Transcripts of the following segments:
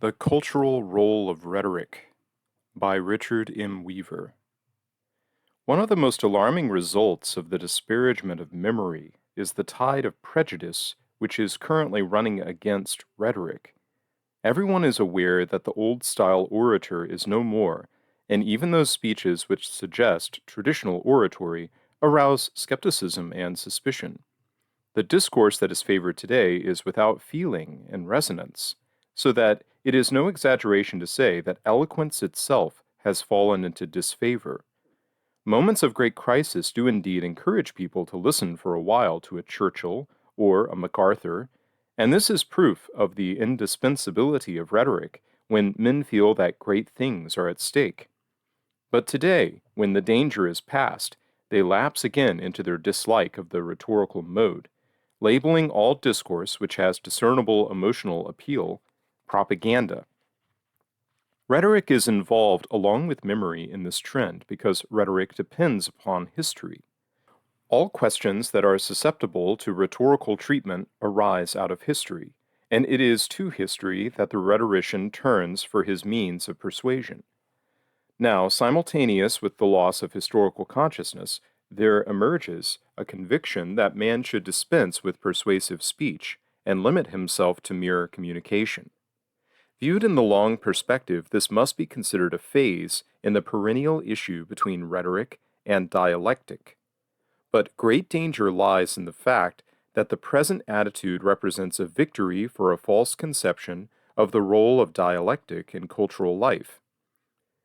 The Cultural Role of Rhetoric by Richard M. Weaver. One of the most alarming results of the disparagement of memory is the tide of prejudice which is currently running against rhetoric. Everyone is aware that the old-style orator is no more, and even those speeches which suggest traditional oratory arouse skepticism and suspicion. The discourse that is favored today is without feeling and resonance, so that it is no exaggeration to say that eloquence itself has fallen into disfavor. Moments of great crisis do indeed encourage people to listen for a while to a Churchill or a MacArthur, and this is proof of the indispensability of rhetoric when men feel that great things are at stake. But today, when the danger is past, they lapse again into their dislike of the rhetorical mode, labeling all discourse which has discernible emotional appeal propaganda. Rhetoric is involved along with memory in this trend because rhetoric depends upon history. All questions that are susceptible to rhetorical treatment arise out of history, and it is to history that the rhetorician turns for his means of persuasion. Now, simultaneous with the loss of historical consciousness, there emerges a conviction that man should dispense with persuasive speech and limit himself to mere communication. Viewed in the long perspective, this must be considered a phase in the perennial issue between rhetoric and dialectic. But great danger lies in the fact that the present attitude represents a victory for a false conception of the role of dialectic in cultural life.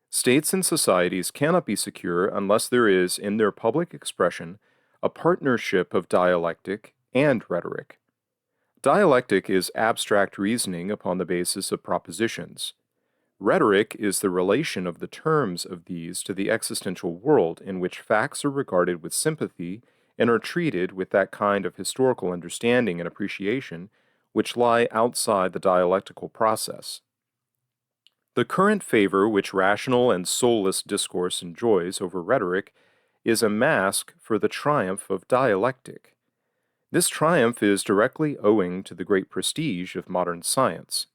States and societies cannot be secure unless there is, in their public expression, a partnership of dialectic and rhetoric. Dialectic is abstract reasoning upon the basis of propositions. Rhetoric is the relation of the terms of these to the existential world in which facts are regarded with sympathy and are treated with that kind of historical understanding and appreciation which lie outside the dialectical process. The current favor which rational and soulless discourse enjoys over rhetoric is a mask for the triumph of dialectic. This triumph is directly owing to the great prestige of modern science.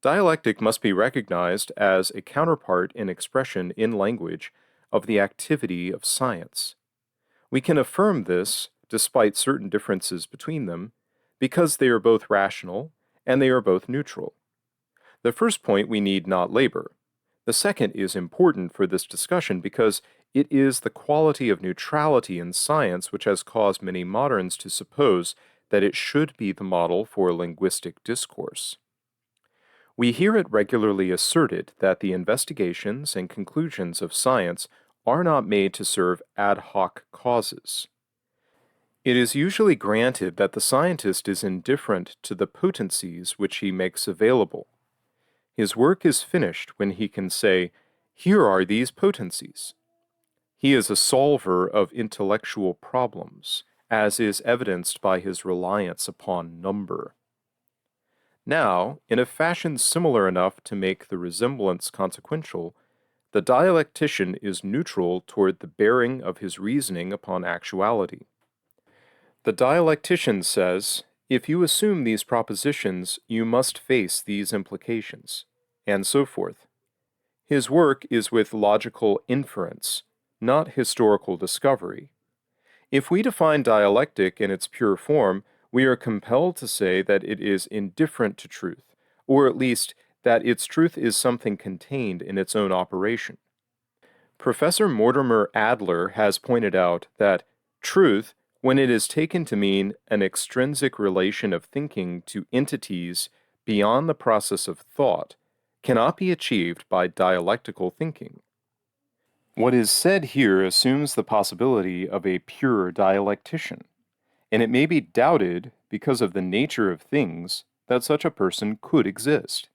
Dialectic must be recognized as a counterpart in expression in language of the activity of science. We can affirm this, despite certain differences between them, because they are both rational and they are both neutral. The first point we need not labor. The second is important for this discussion because it is the quality of neutrality in science which has caused many moderns to suppose that it should be the model for linguistic discourse. We hear it regularly asserted that the investigations and conclusions of science are not made to serve ad hoc causes. It is usually granted that the scientist is indifferent to the potencies which he makes available. His work is finished when he can say, "Here are these potencies." He is a solver of intellectual problems, as is evidenced by his reliance upon number. Now, in a fashion similar enough to make the resemblance consequential, the dialectician is neutral toward the bearing of his reasoning upon actuality. The dialectician says, if you assume these propositions, you must face these implications, and so forth. His work is with logical inference, not historical discovery. If we define dialectic in its pure form, we are compelled to say that it is indifferent to truth, or at least that its truth is something contained in its own operation. Professor Mortimer Adler has pointed out that truth, when it is taken to mean an extrinsic relation of thinking to entities beyond the process of thought, cannot be achieved by dialectical thinking. What is said here assumes the possibility of a pure dialectician, and it may be doubted, because of the nature of things, that such a person could exist.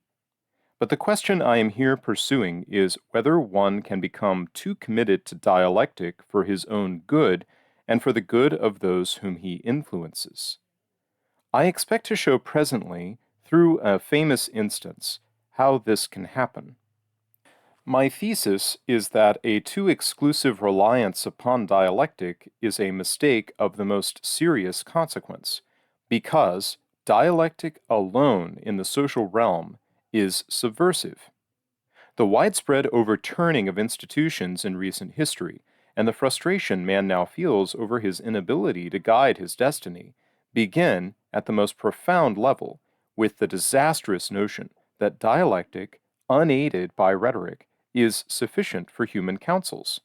But the question I am here pursuing is whether one can become too committed to dialectic for his own good and for the good of those whom he influences. I expect to show presently, through a famous instance, how this can happen. My thesis is that a too exclusive reliance upon dialectic is a mistake of the most serious consequence, because dialectic alone in the social realm is subversive. The widespread overturning of institutions in recent history, and the frustration man now feels over his inability to guide his destiny, begin at the most profound level with the disastrous notion that dialectic, unaided by rhetoric, is sufficient for human counsels.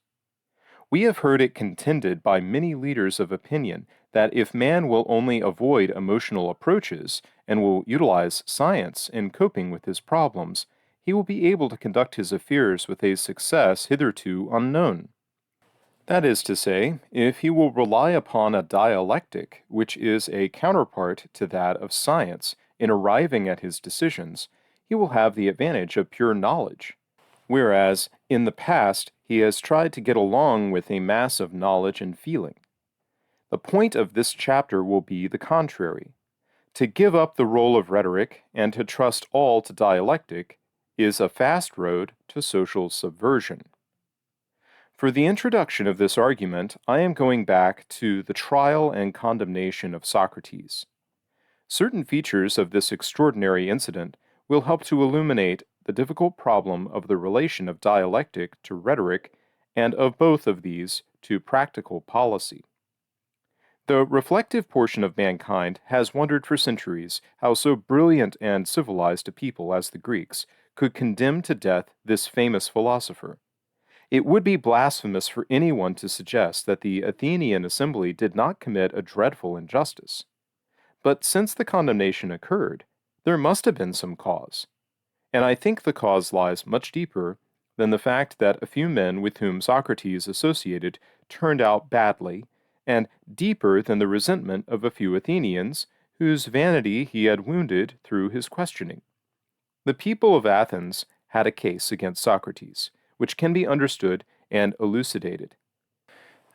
We have heard it contended by many leaders of opinion that if man will only avoid emotional approaches and will utilize science in coping with his problems, he will be able to conduct his affairs with a success hitherto unknown. That is to say, if he will rely upon a dialectic, which is a counterpart to that of science, in arriving at his decisions, he will have the advantage of pure knowledge. Whereas, in the past, he has tried to get along with a mass of knowledge and feeling. The point of this chapter will be the contrary. To give up the role of rhetoric and to trust all to dialectic is a fast road to social subversion. For the introduction of this argument, I am going back to the trial and condemnation of Socrates. Certain features of this extraordinary incident will help to illuminate the difficult problem of the relation of dialectic to rhetoric and of both of these to practical policy. The reflective portion of mankind has wondered for centuries how so brilliant and civilized a people as the Greeks could condemn to death this famous philosopher. It would be blasphemous for anyone to suggest that the Athenian assembly did not commit a dreadful injustice. But since the condemnation occurred, there must have been some cause. And I think the cause lies much deeper than the fact that a few men with whom Socrates associated turned out badly, and deeper than the resentment of a few Athenians whose vanity he had wounded through his questioning. The people of Athens had a case against Socrates, which can be understood and elucidated.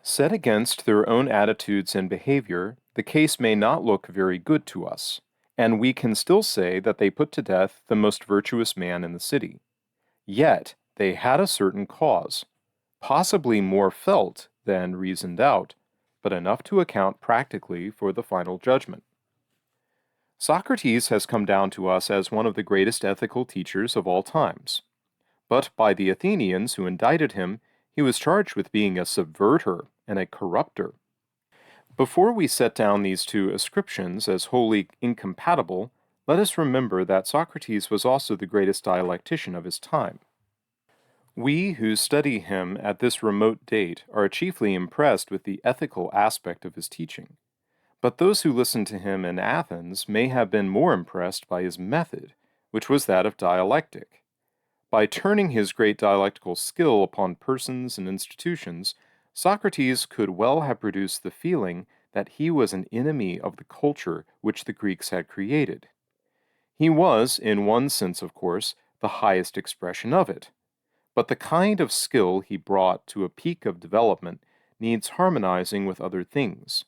Set against their own attitudes and behavior, the case may not look very good to us, and we can still say that they put to death the most virtuous man in the city. Yet they had a certain cause, possibly more felt than reasoned out, but enough to account practically for the final judgment. Socrates has come down to us as one of the greatest ethical teachers of all times. But by the Athenians who indicted him, he was charged with being a subverter and a corrupter. Before we set down these two ascriptions as wholly incompatible, let us remember that Socrates was also the greatest dialectician of his time. We who study him at this remote date are chiefly impressed with the ethical aspect of his teaching. But those who listened to him in Athens may have been more impressed by his method, which was that of dialectic. By turning his great dialectical skill upon persons and institutions, Socrates could well have produced the feeling that he was an enemy of the culture which the Greeks had created. He was, in one sense, of course, the highest expression of it. But the kind of skill he brought to a peak of development needs harmonizing with other things.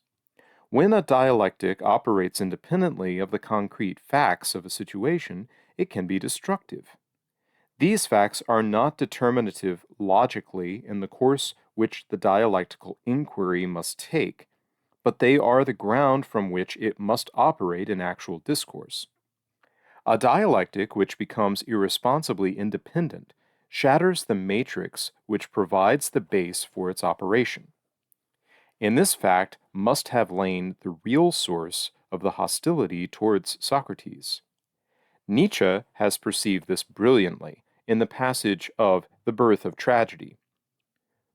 When a dialectic operates independently of the concrete facts of a situation, it can be destructive. These facts are not determinative logically in the course which the dialectical inquiry must take, but they are the ground from which it must operate in actual discourse. A dialectic which becomes irresponsibly independent shatters the matrix which provides the base for its operation. In this fact must have lain the real source of the hostility towards Socrates. Nietzsche has perceived this brilliantly in the passage of The Birth of Tragedy.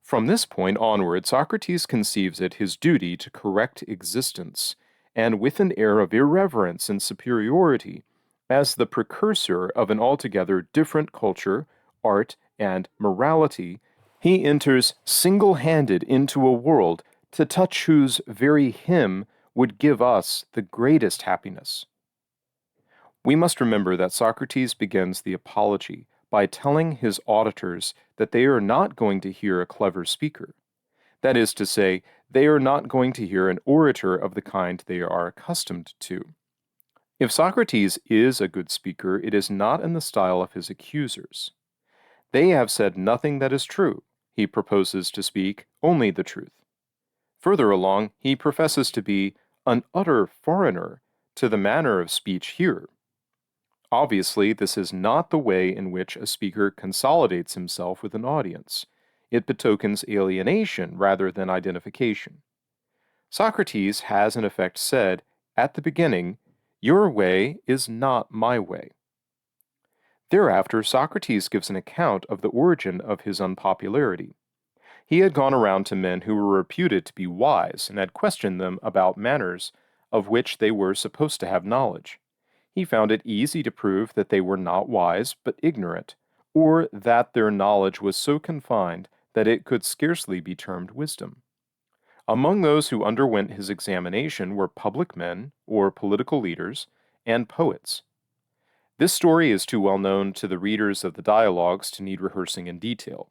From this point onward, Socrates conceives it his duty to correct existence, and with an air of irreverence and superiority, as the precursor of an altogether different culture, art, and morality, he enters single-handed into a world to touch whose very hymn would give us the greatest happiness. We must remember that Socrates begins the apology by telling his auditors that they are not going to hear a clever speaker. That is to say, they are not going to hear an orator of the kind they are accustomed to. If Socrates is a good speaker, it is not in the style of his accusers. They have said nothing that is true. He proposes to speak only the truth. Further along, he professes to be an utter foreigner to the manner of speech here. Obviously, this is not the way in which a speaker consolidates himself with an audience. It betokens alienation rather than identification. Socrates has in effect said, at the beginning, "Your way is not my way." Thereafter, Socrates gives an account of the origin of his unpopularity. He had gone around to men who were reputed to be wise and had questioned them about matters of which they were supposed to have knowledge. He found it easy to prove that they were not wise but ignorant, or that their knowledge was so confined that it could scarcely be termed wisdom. Among those who underwent his examination were public men, or political leaders, and poets. This story is too well known to the readers of the dialogues to need rehearsing in detail.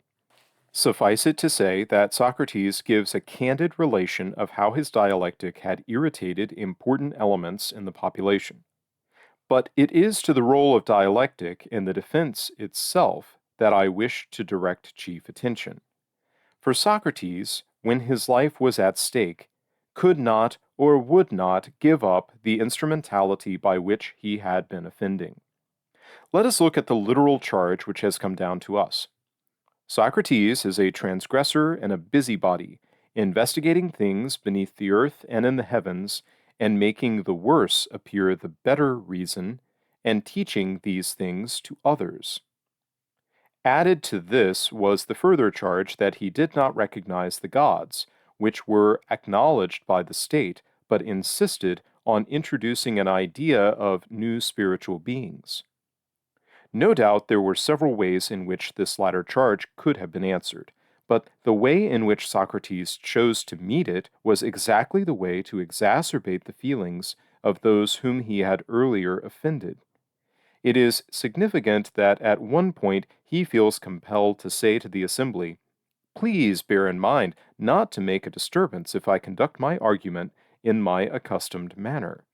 Suffice it to say that Socrates gives a candid relation of how his dialectic had irritated important elements in the population. But it is to the role of dialectic in the defense itself that I wish to direct chief attention. For Socrates, when his life was at stake, could not or would not give up the instrumentality by which he had been offending. Let us look at the literal charge which has come down to us. Socrates is a transgressor and a busybody, investigating things beneath the earth and in the heavens, and making the worse appear the better reason, and teaching these things to others. Added to this was the further charge that he did not recognize the gods, which were acknowledged by the state, but insisted on introducing an idea of new spiritual beings. No doubt there were several ways in which this latter charge could have been answered, but the way in which Socrates chose to meet it was exactly the way to exacerbate the feelings of those whom he had earlier offended. It is significant that at one point he feels compelled to say to the assembly, "Please bear in mind not to make a disturbance if I conduct my argument in my accustomed manner."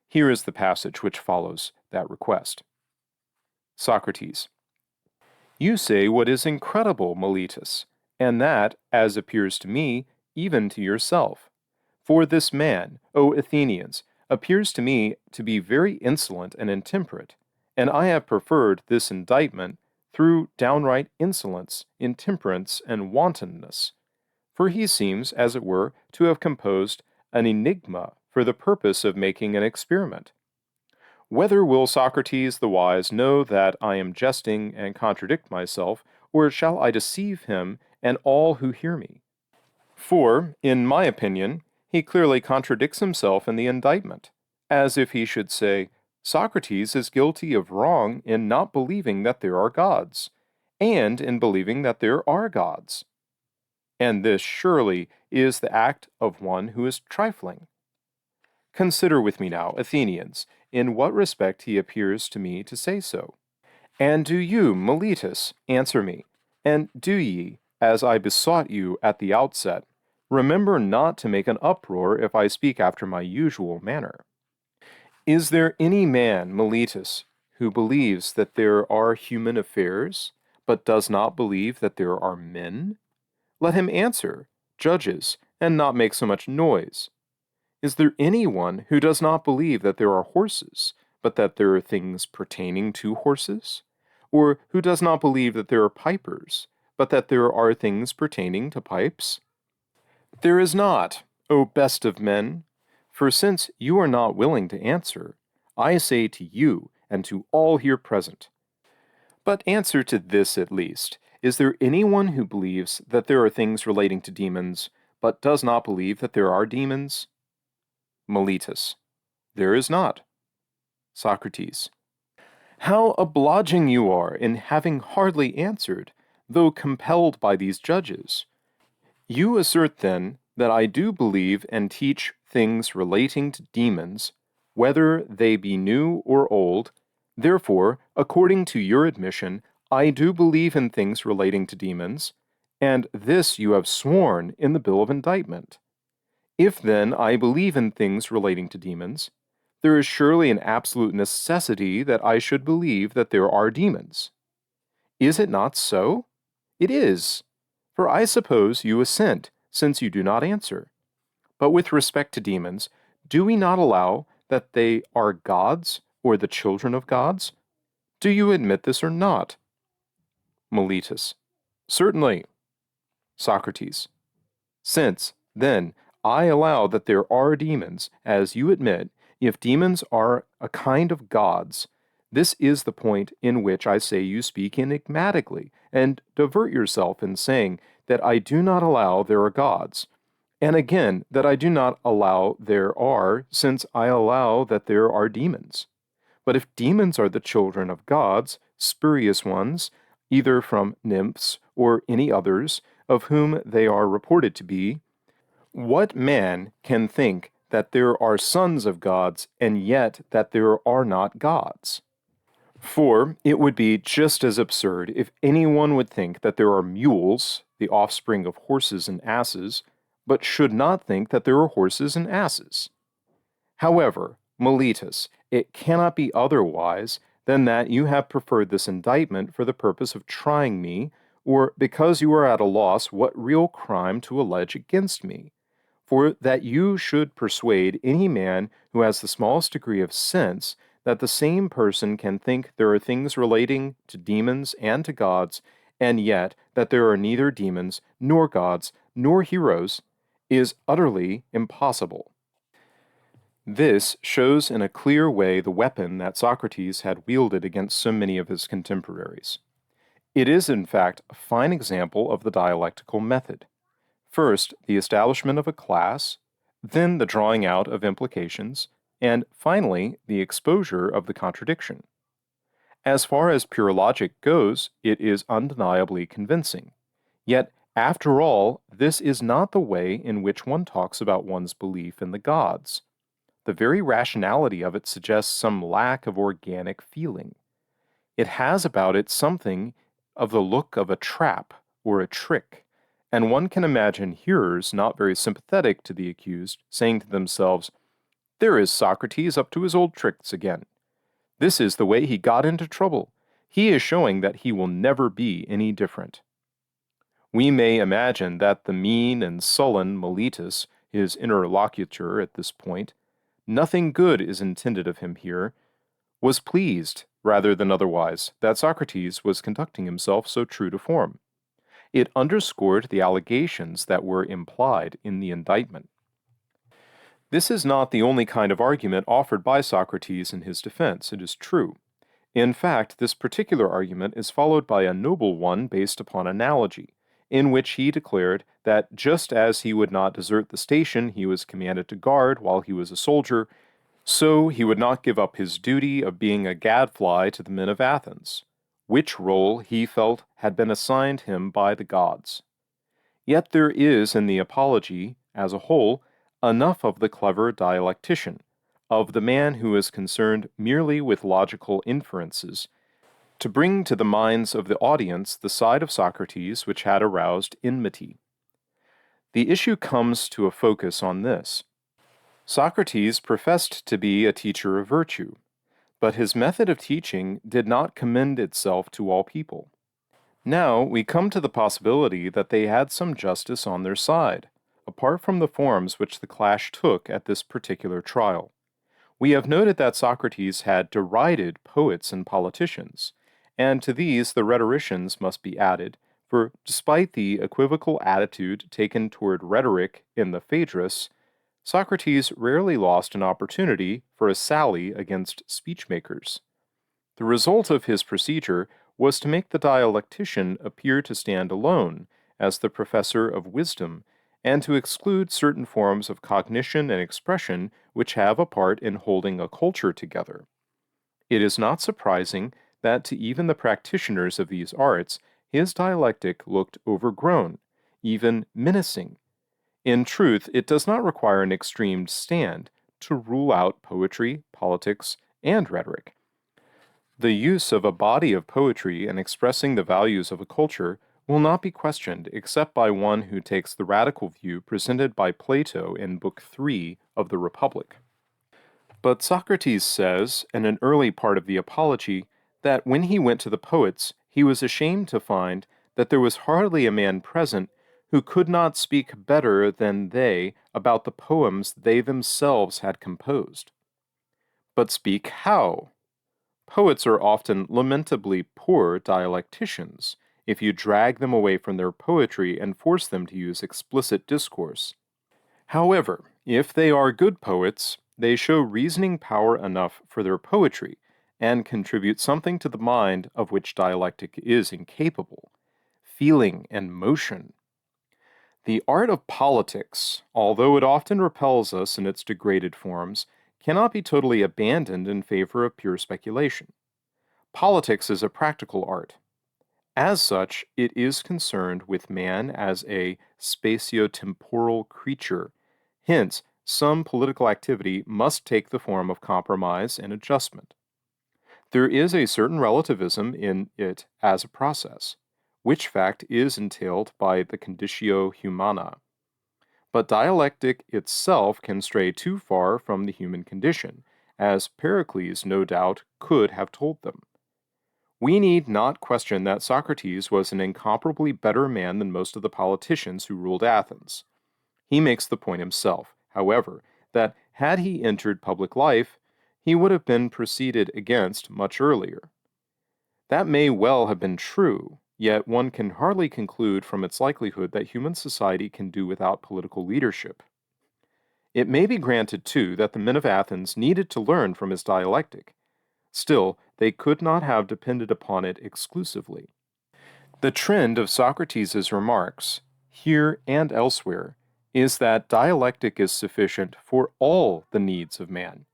Here is the passage which follows that request. Socrates: "You say what is incredible, Meletus, and that, as appears to me, even to yourself. For this man, O Athenians, appears to me to be very insolent and intemperate, and I have preferred this indictment through downright insolence, intemperance, and wantonness. For he seems, as it were, to have composed an enigma for the purpose of making an experiment. Whether will Socrates the wise know that I am jesting and contradict myself, or shall I deceive him and all who hear me? For, in my opinion, he clearly contradicts himself in the indictment, as if he should say, Socrates is guilty of wrong in not believing that there are gods, and in believing that there are gods. And this surely is the act of one who is trifling. Consider with me now, Athenians, in what respect he appears to me to say so. And do you, Meletus, answer me, and do ye, as I besought you at the outset, remember not to make an uproar if I speak after my usual manner. Is there any man, Meletus, who believes that there are human affairs, but does not believe that there are men? Let him answer, judges, and not make so much noise. Is there anyone who does not believe that there are horses, but that there are things pertaining to horses? Or who does not believe that there are pipers, but that there are things pertaining to pipes? There is not, O best of men, for since you are not willing to answer, I say to you and to all here present. But answer to this at least. Is there anyone who believes that there are things relating to demons, but does not believe that there are demons? Meletus: There is not. Socrates: How obliging you are in having hardly answered, though compelled by these judges. You assert then that I do believe and teach things relating to demons, whether they be new or old. Therefore, according to your admission, I do believe in things relating to demons, and this you have sworn in the bill of indictment. If then I believe in things relating to demons, there is surely an absolute necessity that I should believe that there are demons. Is it not so? It is. For I suppose you assent, since you do not answer. But with respect to demons, do we not allow that they are gods, or the children of gods? Do you admit this or not? Meletus. Certainly. Socrates. Since, then, I allow that there are demons, as you admit, if demons are a kind of gods, this is the point in which I say you speak enigmatically, and divert yourself in saying that I do not allow there are gods, and again that I do not allow there are, since I allow that there are demons. But if demons are the children of gods, spurious ones, either from nymphs or any others, of whom they are reported to be, what man can think that there are sons of gods, and yet that there are not gods? For it would be just as absurd if anyone would think that there are mules, the offspring of horses and asses, but should not think that there are horses and asses. However, Meletus, it cannot be otherwise than that you have preferred this indictment for the purpose of trying me, or because you are at a loss what real crime to allege against me, for that you should persuade any man who has the smallest degree of sense that the same person can think there are things relating to demons and to gods, and yet that there are neither demons, nor gods, nor heroes, is utterly impossible. This shows in a clear way the weapon that Socrates had wielded against so many of his contemporaries. It is, in fact, a fine example of the dialectical method. First, the establishment of a class, then the drawing out of implications, and finally, the exposure of the contradiction. As far as pure logic goes, it is undeniably convincing. Yet, after all, this is not the way in which one talks about one's belief in the gods. The very rationality of it suggests some lack of organic feeling. It has about it something of the look of a trap or a trick, and one can imagine hearers not very sympathetic to the accused saying to themselves, "There is Socrates up to his old tricks again. This is the way he got into trouble. He is showing that he will never be any different." We may imagine that the mean and sullen Meletus, his interlocutor at this point, nothing good is intended of him here, was pleased, rather than otherwise, that Socrates was conducting himself so true to form. It underscored the allegations that were implied in the indictment. This is not the only kind of argument offered by Socrates in his defense, it is true. In fact, this particular argument is followed by a noble one based upon analogy, in which he declared that just as he would not desert the station he was commanded to guard while he was a soldier, so he would not give up his duty of being a gadfly to the men of Athens, which role he felt had been assigned him by the gods. Yet there is in the Apology, as a whole, enough of the clever dialectician, of the man who is concerned merely with logical inferences, to bring to the minds of the audience the side of Socrates which had aroused enmity. The issue comes to a focus on this. Socrates professed to be a teacher of virtue, but his method of teaching did not commend itself to all people. Now we come to the possibility that they had some justice on their side, apart from the forms which the clash took at this particular trial. We have noted that Socrates had derided poets and politicians, and to these the rhetoricians must be added, for despite the equivocal attitude taken toward rhetoric in the Phaedrus, Socrates rarely lost an opportunity for a sally against speechmakers. The result of his procedure was to make the dialectician appear to stand alone as the professor of wisdom, and to exclude certain forms of cognition and expression which have a part in holding a culture together. It is not surprising that to even the practitioners of these arts, his dialectic looked overgrown, even menacing. In truth, it does not require an extreme stand to rule out poetry, politics, and rhetoric. The use of a body of poetry in expressing the values of a culture will not be questioned except by one who takes the radical view presented by Plato in Book 3 of the Republic. But Socrates says, in an early part of the Apology, that when he went to the poets, he was ashamed to find that there was hardly a man present who could not speak better than they about the poems they themselves had composed. But speak how? Poets are often lamentably poor dialecticians if you drag them away from their poetry and force them to use explicit discourse. However, if they are good poets, they show reasoning power enough for their poetry and contribute something to the mind of which dialectic is incapable: feeling and motion. The art of politics, although it often repels us in its degraded forms, cannot be totally abandoned in favor of pure speculation. Politics is a practical art. As such, it is concerned with man as a spatio-temporal creature. Hence, some political activity must take the form of compromise and adjustment. There is a certain relativism in it as a process, which fact is entailed by the conditio humana. But dialectic itself can stray too far from the human condition, as Pericles no doubt could have told them. We need not question that Socrates was an incomparably better man than most of the politicians who ruled Athens. He makes the point himself, however, that had he entered public life, he would have been proceeded against much earlier. That may well have been true, yet one can hardly conclude from its likelihood that human society can do without political leadership. It may be granted, too, that the men of Athens needed to learn from his dialectic. Still, they could not have depended upon it exclusively. The trend of Socrates' remarks, here and elsewhere, is that dialectic is sufficient for all the needs of man.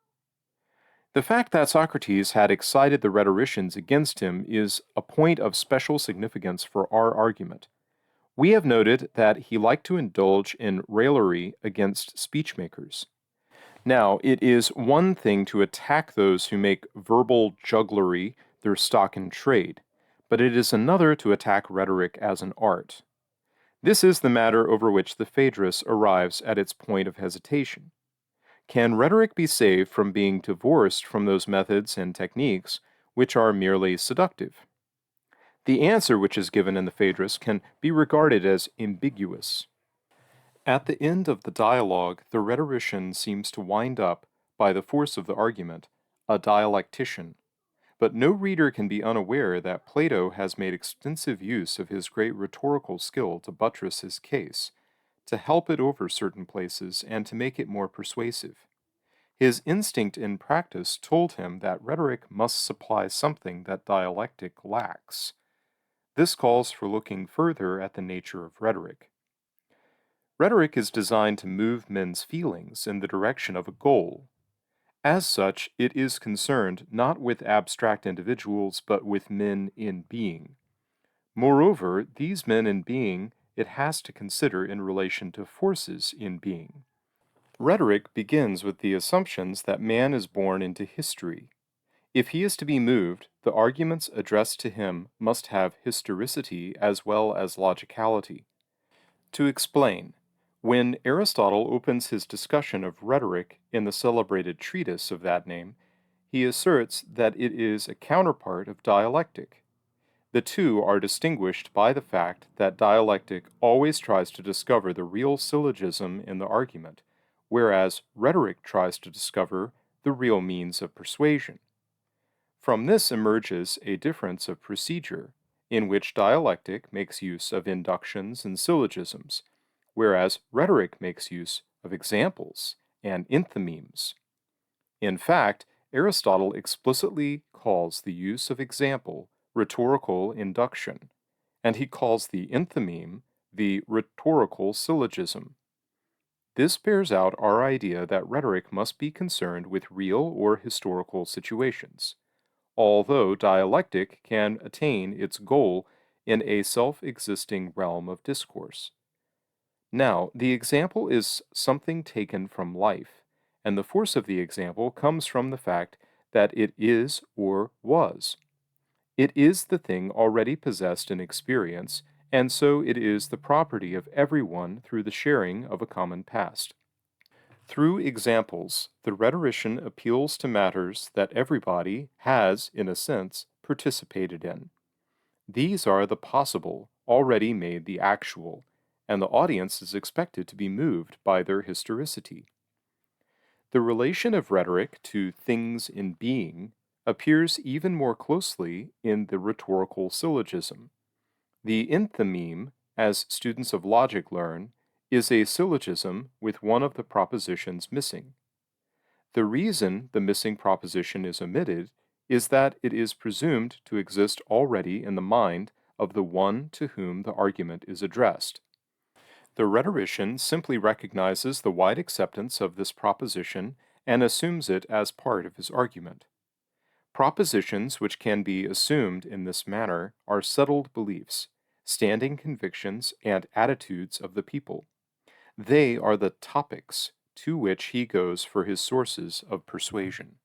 The fact that Socrates had excited the rhetoricians against him is a point of special significance for our argument. We have noted that he liked to indulge in raillery against speechmakers. Now, it is one thing to attack those who make verbal jugglery their stock in trade, but it is another to attack rhetoric as an art. This is the matter over which the Phaedrus arrives at its point of hesitation. Can rhetoric be saved from being divorced from those methods and techniques which are merely seductive? The answer which is given in the Phaedrus can be regarded as ambiguous. At the end of the dialogue, the rhetorician seems to wind up, by the force of the argument, a dialectician. But no reader can be unaware that Plato has made extensive use of his great rhetorical skill to buttress his case, to help it over certain places, and to make it more persuasive. His instinct in practice told him that rhetoric must supply something that dialectic lacks. This calls for looking further at the nature of rhetoric. Rhetoric is designed to move men's feelings in the direction of a goal. As such, it is concerned not with abstract individuals, but with men in being. Moreover, these men in being it has to consider in relation to forces in being. Rhetoric begins with the assumptions that man is born into history. If he is to be moved, the arguments addressed to him must have historicity as well as logicality. To explain, when Aristotle opens his discussion of rhetoric in the celebrated treatise of that name, he asserts that it is a counterpart of dialectic. The two are distinguished by the fact that dialectic always tries to discover the real syllogism in the argument, whereas rhetoric tries to discover the real means of persuasion. From this emerges a difference of procedure, in which dialectic makes use of inductions and syllogisms, whereas rhetoric makes use of examples and enthymemes. In fact, Aristotle explicitly calls the use of example rhetorical induction, and he calls the enthymeme the rhetorical syllogism. This bears out our idea that rhetoric must be concerned with real or historical situations, although dialectic can attain its goal in a self-existing realm of discourse. Now, the example is something taken from life, and the force of the example comes from the fact that it is or was. It is the thing already possessed in experience, and so it is the property of everyone through the sharing of a common past. Through examples, the rhetorician appeals to matters that everybody has, in a sense, participated in. These are the possible, already made the actual, and the audience is expected to be moved by their historicity. The relation of rhetoric to things in being, appears even more closely in the rhetorical syllogism. The enthymeme, as students of logic learn, is a syllogism with one of the propositions missing. The reason the missing proposition is omitted is that it is presumed to exist already in the mind of the one to whom the argument is addressed. The rhetorician simply recognizes the wide acceptance of this proposition and assumes it as part of his argument. Propositions which can be assumed in this manner are settled beliefs, standing convictions, and attitudes of the people. They are the topics to which he goes for his sources of persuasion.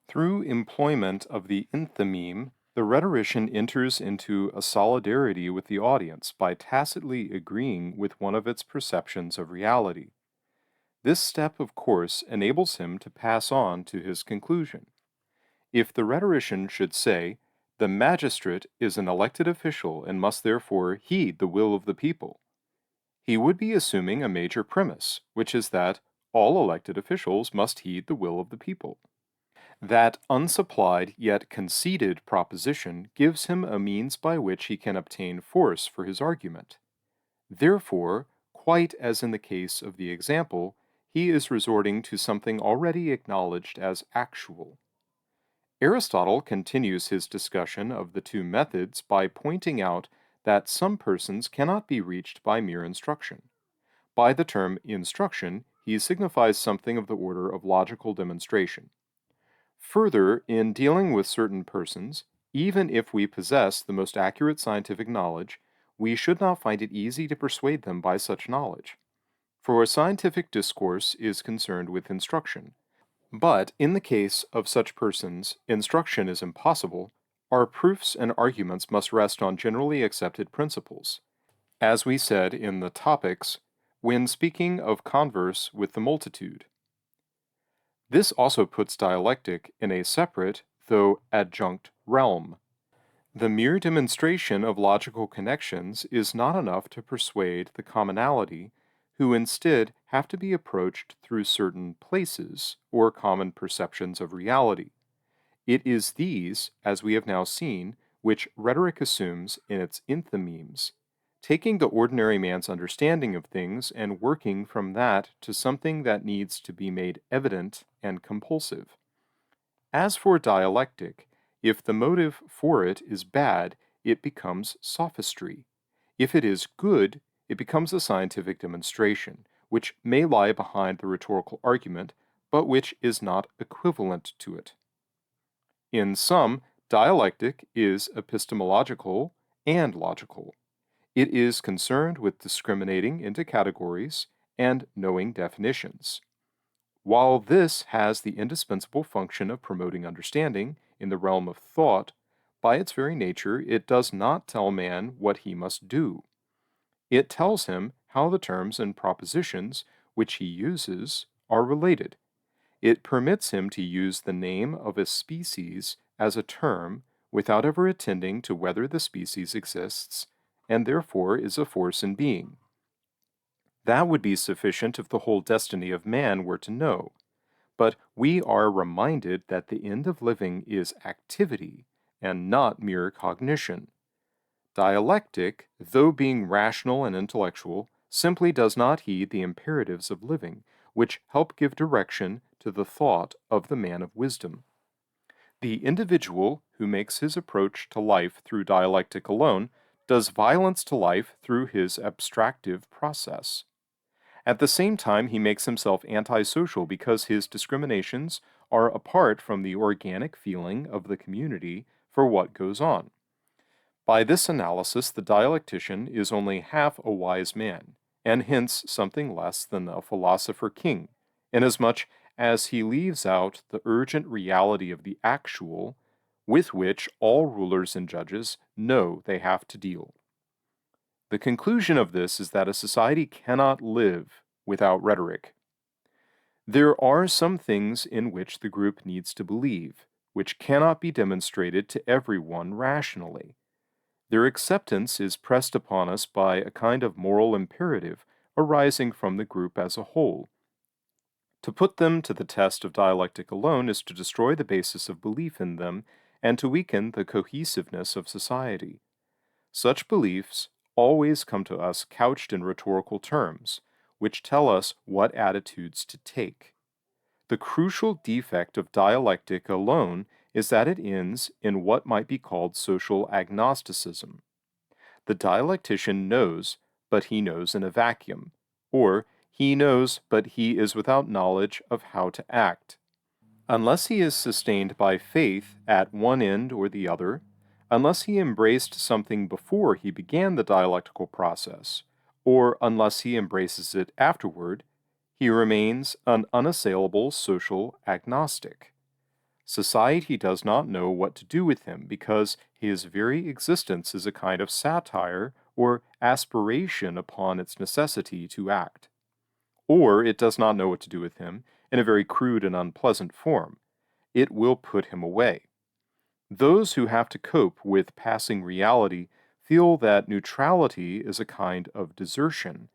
Through employment of the enthymeme, the rhetorician enters into a solidarity with the audience by tacitly agreeing with one of its perceptions of reality. This step, of course, enables him to pass on to his conclusion. If the rhetorician should say, "The magistrate is an elected official and must therefore heed the will of the people," he would be assuming a major premise, which is that all elected officials must heed the will of the people. That unsupplied yet conceded proposition gives him a means by which he can obtain force for his argument. Therefore, quite as in the case of the example, he is resorting to something already acknowledged as actual. Aristotle continues his discussion of the two methods by pointing out that some persons cannot be reached by mere instruction. By the term instruction, he signifies something of the order of logical demonstration. Further, in dealing with certain persons, even if we possess the most accurate scientific knowledge, we should not find it easy to persuade them by such knowledge. For a scientific discourse is concerned with instruction. But in the case of such persons, instruction is impossible. Our proofs and arguments must rest on generally accepted principles. As we said in the topics, when speaking of converse with the multitude. This also puts dialectic in a separate, though adjunct, realm. The mere demonstration of logical connections is not enough to persuade the commonalty, who instead have to be approached through certain places or common perceptions of reality. It is these, as we have now seen, which rhetoric assumes in its enthymemes, taking the ordinary man's understanding of things and working from that to something that needs to be made evident and compulsive. As for dialectic, if the motive for it is bad, it becomes sophistry. If it is good, it becomes a scientific demonstration, which may lie behind the rhetorical argument, but which is not equivalent to it. In sum, dialectic is epistemological and logical. It is concerned with discriminating into categories and knowing definitions. While this has the indispensable function of promoting understanding in the realm of thought, by its very nature it does not tell man what he must do. It tells him how the terms and propositions which he uses are related. It permits him to use the name of a species as a term without ever attending to whether the species exists, and therefore is a force in being. That would be sufficient if the whole destiny of man were to know. But we are reminded that the end of living is activity and not mere cognition. Dialectic, though being rational and intellectual, simply does not heed the imperatives of living, which help give direction to the thought of the man of wisdom. The individual who makes his approach to life through dialectic alone does violence to life through his abstractive process. At the same time, he makes himself antisocial because his discriminations are apart from the organic feeling of the community for what goes on. By this analysis, the dialectician is only half a wise man, and hence something less than a philosopher king, inasmuch as he leaves out the urgent reality of the actual with which all rulers and judges know they have to deal. The conclusion of this is that a society cannot live without rhetoric. There are some things in which the group needs to believe, which cannot be demonstrated to everyone rationally. Their acceptance is pressed upon us by a kind of moral imperative arising from the group as a whole. To put them to the test of dialectic alone is to destroy the basis of belief in them and to weaken the cohesiveness of society. Such beliefs always come to us couched in rhetorical terms, which tell us what attitudes to take. The crucial defect of dialectic alone is that it ends in what might be called social agnosticism. The dialectician knows, but he knows in a vacuum, or he knows, but he is without knowledge of how to act. Unless he is sustained by faith at one end or the other, unless he embraced something before he began the dialectical process, or unless he embraces it afterward, he remains an unassailable social agnostic. Society does not know what to do with him because his very existence is a kind of satire or aspiration upon its necessity to act. Or it does not know what to do with him in a very crude and unpleasant form. It will put him away. Those who have to cope with passing reality feel that neutrality is a kind of desertion.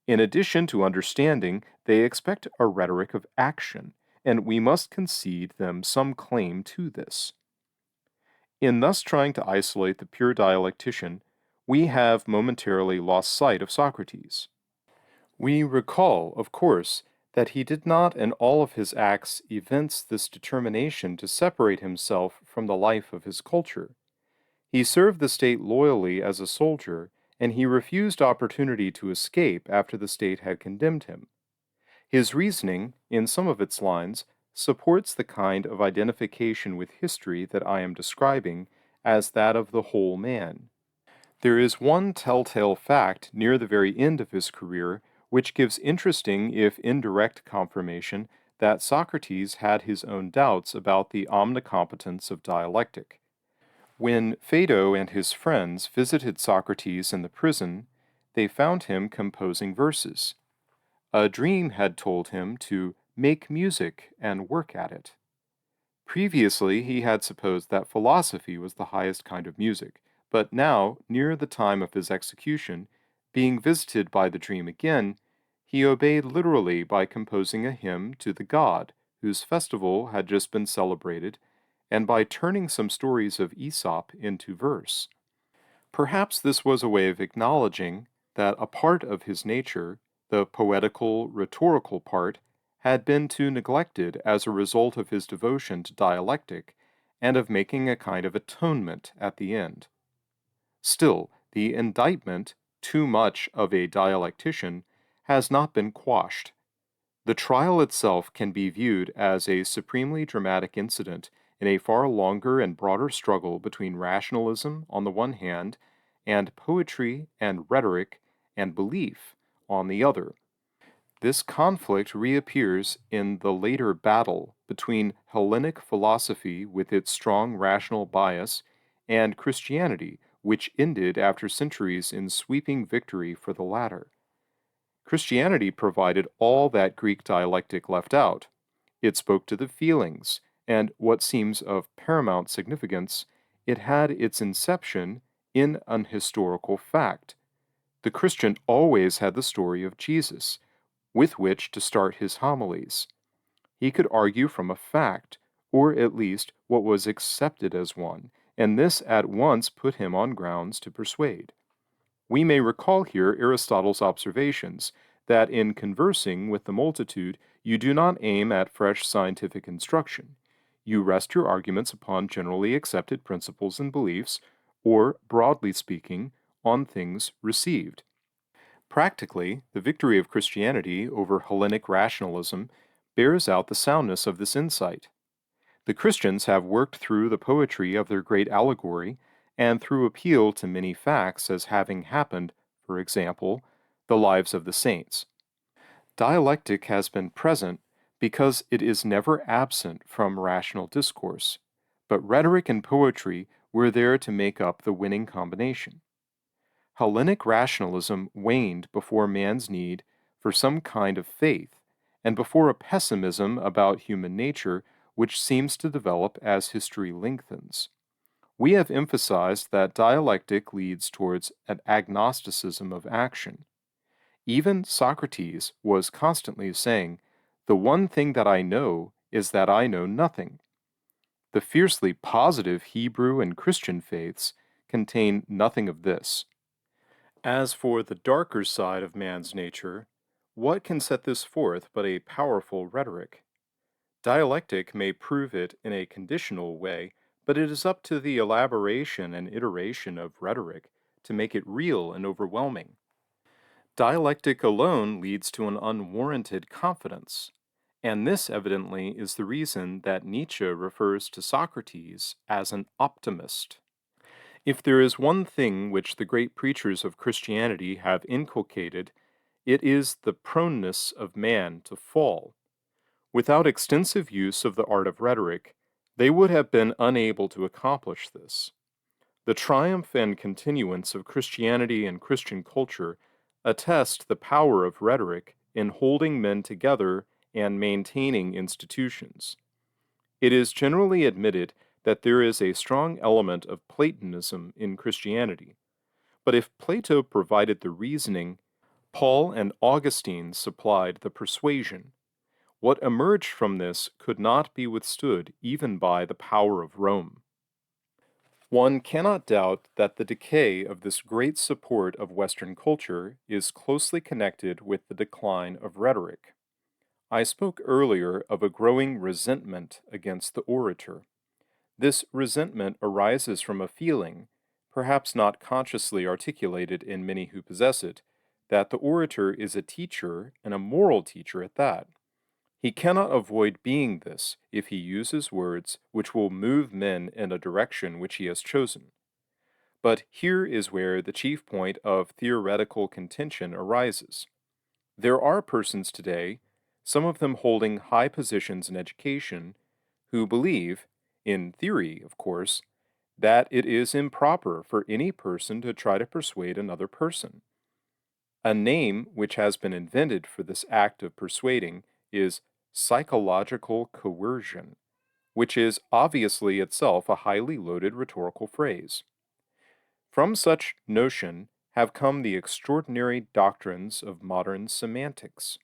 In addition to understanding, they expect a rhetoric of action, and we must concede them some claim to this. In thus trying to isolate the pure dialectician, we have momentarily lost sight of Socrates. We recall, of course, that he did not in all of his acts evince this determination to separate himself from the life of his culture. He served the state loyally as a soldier, and he refused opportunity to escape after the state had condemned him. His reasoning, in some of its lines, supports the kind of identification with history that I am describing as that of the whole man. There is one telltale fact near the very end of his career which gives interesting if indirect confirmation that Socrates had his own doubts about the omnicompetence of dialectic. When Phaedo and his friends visited Socrates in the prison, they found him composing verses. A dream had told him to make music and work at it. Previously, he had supposed that philosophy was the highest kind of music, but now, near the time of his execution, being visited by the dream again, he obeyed literally by composing a hymn to the god whose festival had just been celebrated, and by turning some stories of Aesop into verse. Perhaps this was a way of acknowledging that a part of his nature, the poetical, rhetorical part, had been too neglected as a result of his devotion to dialectic and of making a kind of atonement at the end. Still, the indictment, too much of a dialectician, has not been quashed. The trial itself can be viewed as a supremely dramatic incident in a far longer and broader struggle between rationalism on the one hand and poetry and rhetoric and belief on the other. This conflict reappears in the later battle between Hellenic philosophy with its strong rational bias and Christianity, which ended after centuries in sweeping victory for the latter. Christianity provided all that Greek dialectic left out. It spoke to the feelings, and what seems of paramount significance, it had its inception in an historical fact. The Christian always had the story of Jesus, with which to start his homilies. He could argue from a fact, or at least what was accepted as one, and this at once put him on grounds to persuade. We may recall here Aristotle's observations that in conversing with the multitude you do not aim at fresh scientific instruction. You rest your arguments upon generally accepted principles and beliefs, or, broadly speaking, on things received. Practically, the victory of Christianity over Hellenic rationalism bears out the soundness of this insight. The Christians have worked through the poetry of their great allegory and through appeal to many facts as having happened, for example, the lives of the saints. Dialectic has been present because it is never absent from rational discourse, but rhetoric and poetry were there to make up the winning combination. Hellenic rationalism waned before man's need for some kind of faith, and before a pessimism about human nature which seems to develop as history lengthens. We have emphasized that dialectic leads towards an agnosticism of action. Even Socrates was constantly saying, The one thing that I know is that I know nothing. The fiercely positive Hebrew and Christian faiths contain nothing of this. As for the darker side of man's nature, what can set this forth but a powerful rhetoric? Dialectic may prove it in a conditional way, but it is up to the elaboration and iteration of rhetoric to make it real and overwhelming. Dialectic alone leads to an unwarranted confidence, and this evidently is the reason that Nietzsche refers to Socrates as an optimist. If there is one thing which the great preachers of Christianity have inculcated, it is the proneness of man to fall. Without extensive use of the art of rhetoric, they would have been unable to accomplish this. The triumph and continuance of Christianity and Christian culture attest the power of rhetoric in holding men together and maintaining institutions. It is generally admitted that there is a strong element of Platonism in Christianity, but if Plato provided the reasoning, Paul and Augustine supplied the persuasion. What emerged from this could not be withstood even by the power of Rome. One cannot doubt that the decay of this great support of Western culture is closely connected with the decline of rhetoric. I spoke earlier of a growing resentment against the orator. This resentment arises from a feeling, perhaps not consciously articulated in many who possess it, that the orator is a teacher and a moral teacher at that. He cannot avoid being this if he uses words which will move men in a direction which he has chosen. But here is where the chief point of theoretical contention arises. There are persons today, some of them holding high positions in education, who believe, in theory, of course, that it is improper for any person to try to persuade another person. A name which has been invented for this act of persuading is psychological coercion, which is obviously itself a highly loaded rhetorical phrase. From such notion have come the extraordinary doctrines of modern semantics.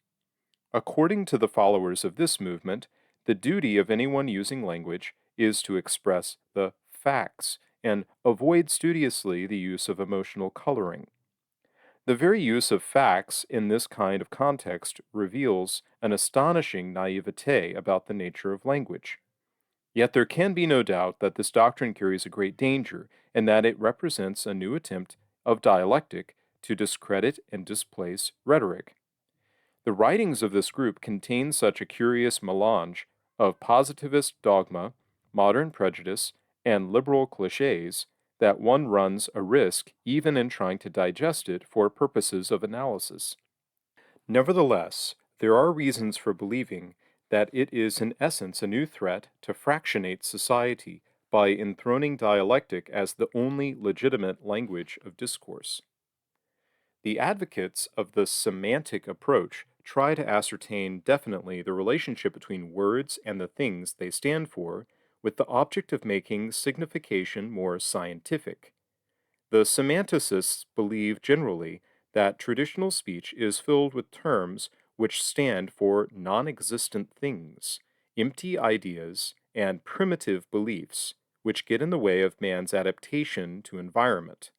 According to the followers of this movement, the duty of anyone using language is to express the facts and avoid studiously the use of emotional coloring. The very use of facts in this kind of context reveals an astonishing naivete about the nature of language. Yet there can be no doubt that this doctrine carries a great danger, and that it represents a new attempt of dialectic to discredit and displace rhetoric. The writings of this group contain such a curious melange of positivist dogma, modern prejudice, and liberal cliches that one runs a risk even in trying to digest it for purposes of analysis. Nevertheless, there are reasons for believing that it is in essence a new threat to fractionate society by enthroning dialectic as the only legitimate language of discourse. The advocates of the semantic approach try to ascertain definitely the relationship between words and the things they stand for, with the object of making signification more scientific. The semanticists believe generally that traditional speech is filled with terms which stand for non existent things, empty ideas, and primitive beliefs, which get in the way of man's adaptation to environment.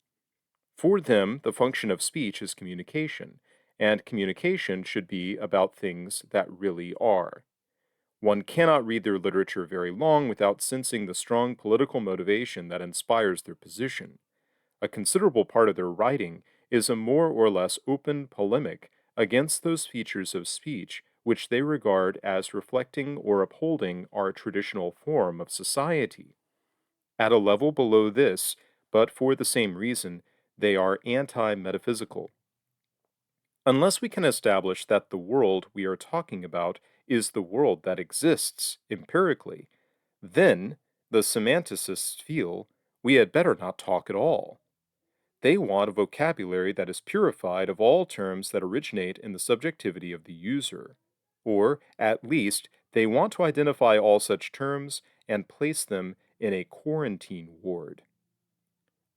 For them, the function of speech is communication, and communication should be about things that really are. One cannot read their literature very long without sensing the strong political motivation that inspires their position. A considerable part of their writing is a more or less open polemic against those features of speech which they regard as reflecting or upholding our traditional form of society. At a level below this, but for the same reason, they are anti metaphysical. Unless we can establish that the world we are talking about is the world that exists empirically, then, the semanticists feel, we had better not talk at all. They want a vocabulary that is purified of all terms that originate in the subjectivity of the user. Or, at least, they want to identify all such terms and place them in a quarantine ward.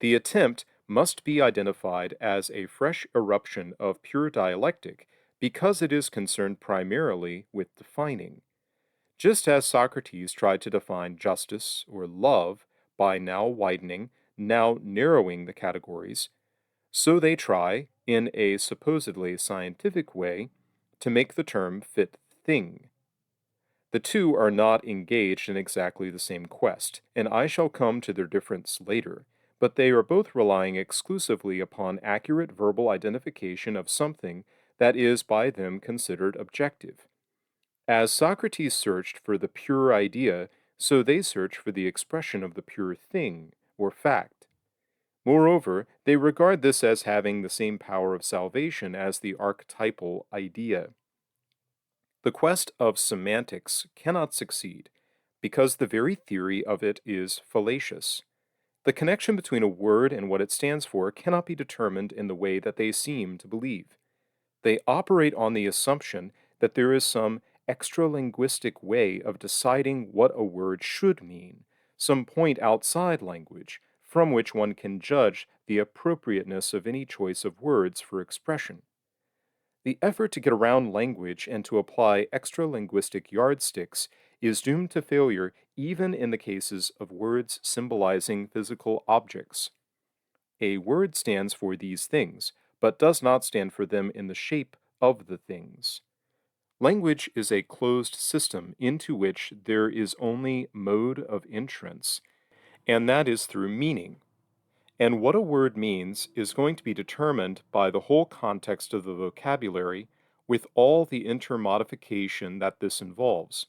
The attempt must be identified as a fresh eruption of pure dialectic because it is concerned primarily with defining. Just as Socrates tried to define justice or love by now widening, now narrowing the categories, so they try, in a supposedly scientific way, to make the term fit thing. The two are not engaged in exactly the same quest, and I shall come to their difference later, but they are both relying exclusively upon accurate verbal identification of something that is by them considered objective. As Socrates searched for the pure idea, so they search for the expression of the pure thing, or fact. Moreover, they regard this as having the same power of salvation as the archetypal idea. The quest of semantics cannot succeed, because the very theory of it is fallacious. The connection between a word and what it stands for cannot be determined in the way that they seem to believe. They operate on the assumption that there is some extra-linguistic way of deciding what a word should mean, some point outside language from which one can judge the appropriateness of any choice of words for expression. The effort to get around language and to apply extra-linguistic yardsticks is doomed to failure even in the cases of words symbolizing physical objects. A word stands for these things, but does not stand for them in the shape of the things. Language is a closed system into which there is only mode of entrance, and that is through meaning. And what a word means is going to be determined by the whole context of the vocabulary with all the intermodification that this involves.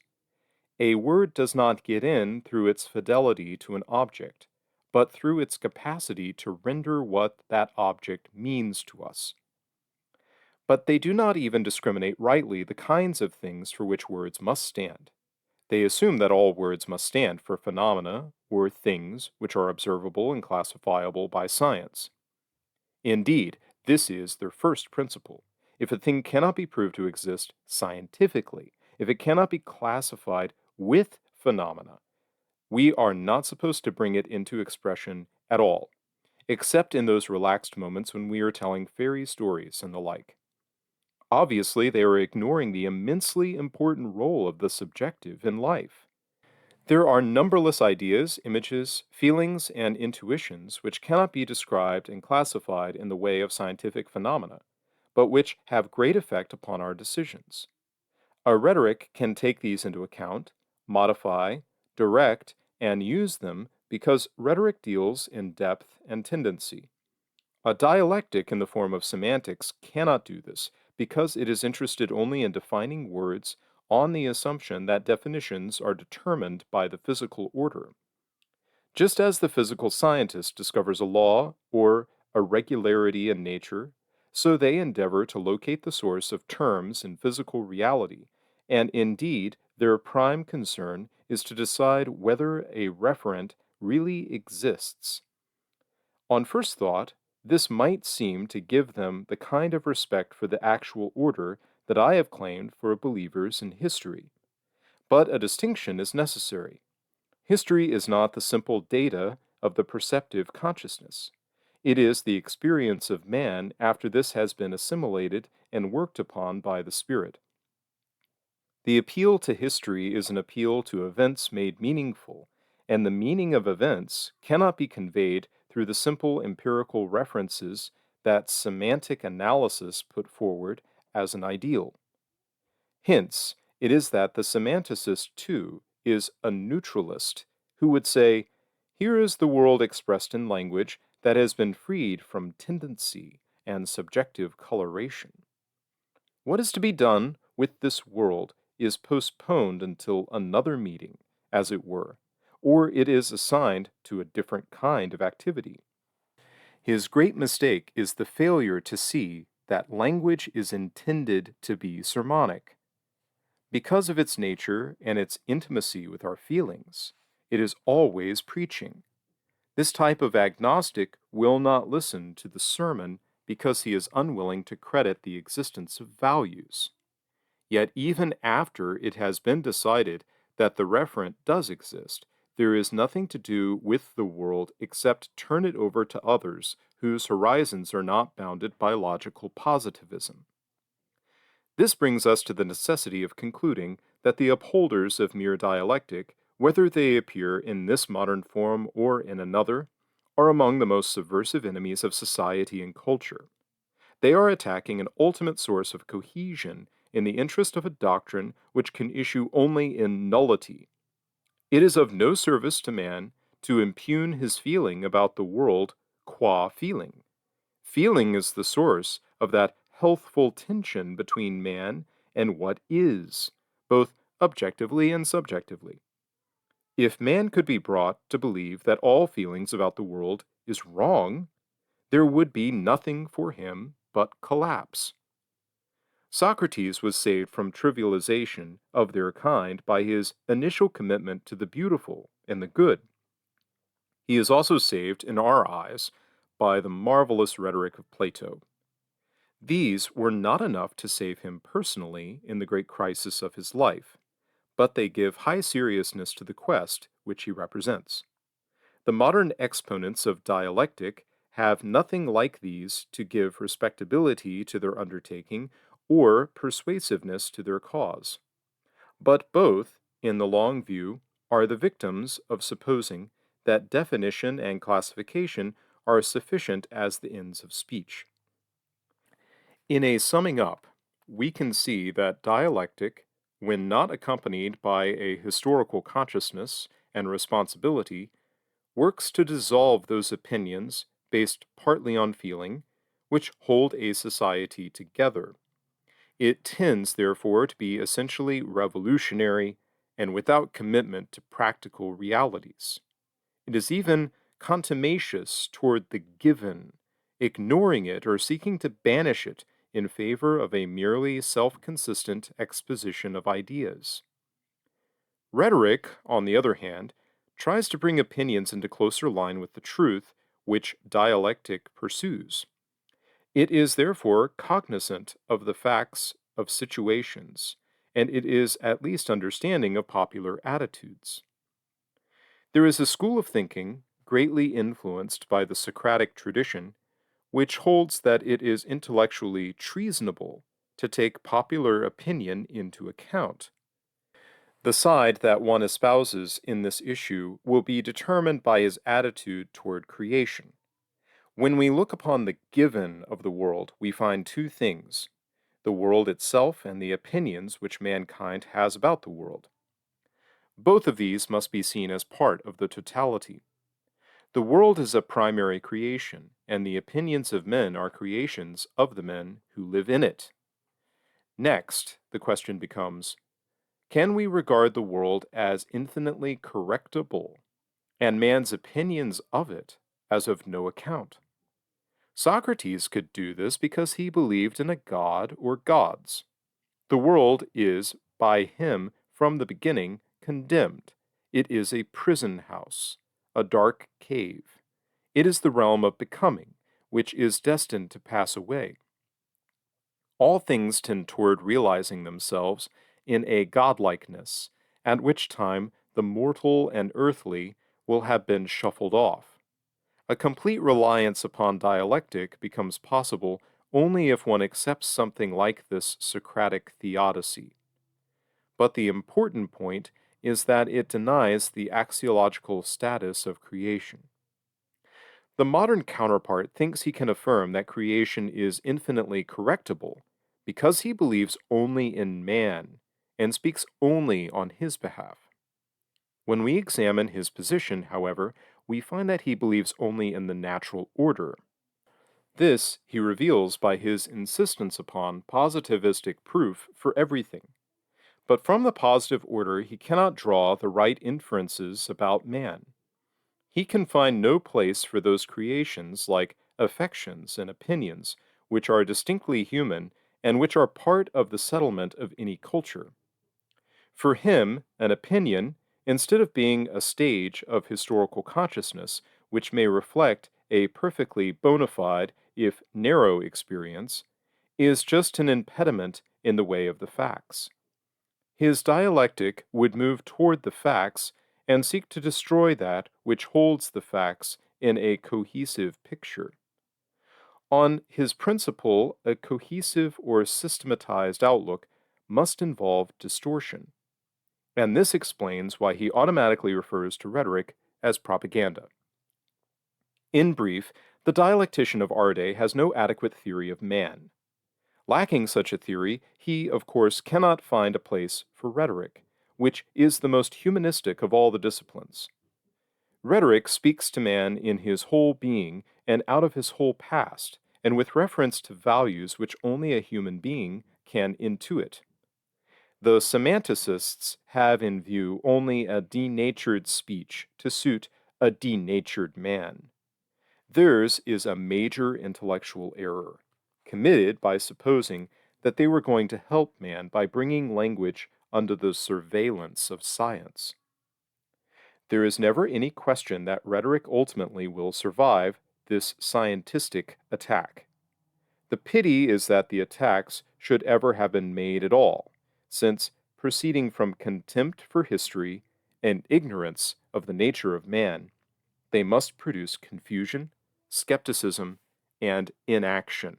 A word does not get in through its fidelity to an object, but through its capacity to render what that object means to us. But they do not even discriminate rightly the kinds of things for which words must stand. They assume that all words must stand for phenomena or things which are observable and classifiable by science. Indeed, this is their first principle. If a thing cannot be proved to exist scientifically, if it cannot be classified with phenomena, we are not supposed to bring it into expression at all, except in those relaxed moments when we are telling fairy stories and the like. Obviously, they are ignoring the immensely important role of the subjective in life. There are numberless ideas, images, feelings, and intuitions which cannot be described and classified in the way of scientific phenomena, but which have great effect upon our decisions. A rhetoric can take these into account, modify, direct, and use them because rhetoric deals in depth and tendency. A dialectic in the form of semantics cannot do this because it is interested only in defining words on the assumption that definitions are determined by the physical order. Just as the physical scientist discovers a law or a regularity in nature, so they endeavor to locate the source of terms in physical reality, and indeed, their prime concern is to decide whether a referent really exists. On first thought, this might seem to give them the kind of respect for the actual order that I have claimed for believers in history. But a distinction is necessary. History is not the simple data of the perceptive consciousness. It is the experience of man after this has been assimilated and worked upon by the Spirit. The appeal to history is an appeal to events made meaningful, and the meaning of events cannot be conveyed through the simple empirical references that semantic analysis put forward as an ideal. Hence, it is that the semanticist, too, is a neutralist who would say, here is the world expressed in language that has been freed from tendency and subjective coloration. What is to be done with this world is postponed until another meeting, as it were, or it is assigned to a different kind of activity. His great mistake is the failure to see that language is intended to be sermonic. Because of its nature and its intimacy with our feelings, it is always preaching. This type of agnostic will not listen to the sermon because he is unwilling to credit the existence of values. Yet, even after it has been decided that the referent does exist, there is nothing to do with the world except turn it over to others whose horizons are not bounded by logical positivism. This brings us to the necessity of concluding that the upholders of mere dialectic, whether they appear in this modern form or in another, are among the most subversive enemies of society and culture. They are attacking an ultimate source of cohesion in the interest of a doctrine which can issue only in nullity. It is of no service to man to impugn his feeling about the world qua feeling. Feeling is the source of that healthful tension between man and what is, both objectively and subjectively. If man could be brought to believe that all feelings about the world is wrong, there would be nothing for him but collapse. Socrates was saved from trivialization of their kind by his initial commitment to the beautiful and the good. He is also saved in our eyes by the marvelous rhetoric of Plato. These were not enough to save him personally in the great crisis of his life, but they give high seriousness to the quest which he represents. The modern exponents of dialectic have nothing like these to give respectability to their undertaking or persuasiveness to their cause. But both, in the long view, are the victims of supposing that definition and classification are sufficient as the ends of speech. In a summing up, we can see that dialectic, when not accompanied by a historical consciousness and responsibility, works to dissolve those opinions based partly on feeling, which hold a society together. It tends, therefore, to be essentially revolutionary and without commitment to practical realities. It is even contumacious toward the given, ignoring it or seeking to banish it in favor of a merely self consistent exposition of ideas. Rhetoric, on the other hand, tries to bring opinions into closer line with the truth which dialectic pursues. It is therefore cognizant of the facts of situations, and it is at least understanding of popular attitudes. There is a school of thinking, greatly influenced by the Socratic tradition, which holds that it is intellectually treasonable to take popular opinion into account. The side that one espouses in this issue will be determined by his attitude toward creation. When we look upon the given of the world, we find two things: the world itself and the opinions which mankind has about the world. Both of these must be seen as part of the totality. The world is a primary creation, and the opinions of men are creations of the men who live in it. Next, the question becomes, can we regard the world as infinitely correctable, and man's opinions of it as of no account? Socrates could do this because he believed in a god or gods. The world is, by him, from the beginning, condemned. It is a prison house, a dark cave. It is the realm of becoming, which is destined to pass away. All things tend toward realizing themselves in a godlikeness, at which time the mortal and earthly will have been shuffled off. A complete reliance upon dialectic becomes possible only if one accepts something like this Socratic theodicy. But the important point is that it denies the axiological status of creation. The modern counterpart thinks he can affirm that creation is infinitely correctable because he believes only in man and speaks only on his behalf. When we examine his position, however, we find that he believes only in the natural order. This he reveals by his insistence upon positivistic proof for everything. But from the positive order he cannot draw the right inferences about man. He can find no place for those creations like affections and opinions, which are distinctly human and which are part of the settlement of any culture. For him, an opinion, instead of being a stage of historical consciousness which may reflect a perfectly bona fide, if narrow, experience, is just an impediment in the way of the facts. His dialectic would move toward the facts and seek to destroy that which holds the facts in a cohesive picture. On his principle, a cohesive or systematized outlook must involve distortion, and this explains why he automatically refers to rhetoric as propaganda. In brief, the dialectician of our day has no adequate theory of man. Lacking such a theory, he, of course, cannot find a place for rhetoric, which is the most humanistic of all the disciplines. Rhetoric speaks to man in his whole being and out of his whole past, and with reference to values which only a human being can intuit. The semanticists have in view only a denatured speech to suit a denatured man. Theirs is a major intellectual error, committed by supposing that they were going to help man by bringing language under the surveillance of science. There is never any question that rhetoric ultimately will survive this scientistic attack. The pity is that the attacks should ever have been made at all, since, proceeding from contempt for history and ignorance of the nature of man, they must produce confusion, skepticism, and inaction.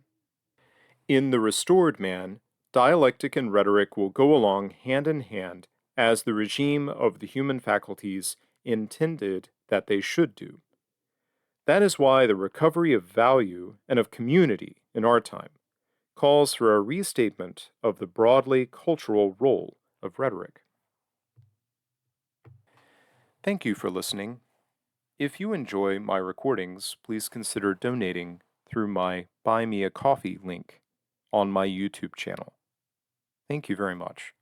In the restored man, dialectic and rhetoric will go along hand in hand as the regime of the human faculties intended that they should do. That is why the recovery of value and of community in our time calls for a restatement of the broadly cultural role of rhetoric. Thank you for listening. If you enjoy my recordings, please consider donating through my Buy Me a Coffee link on my YouTube channel. Thank you very much.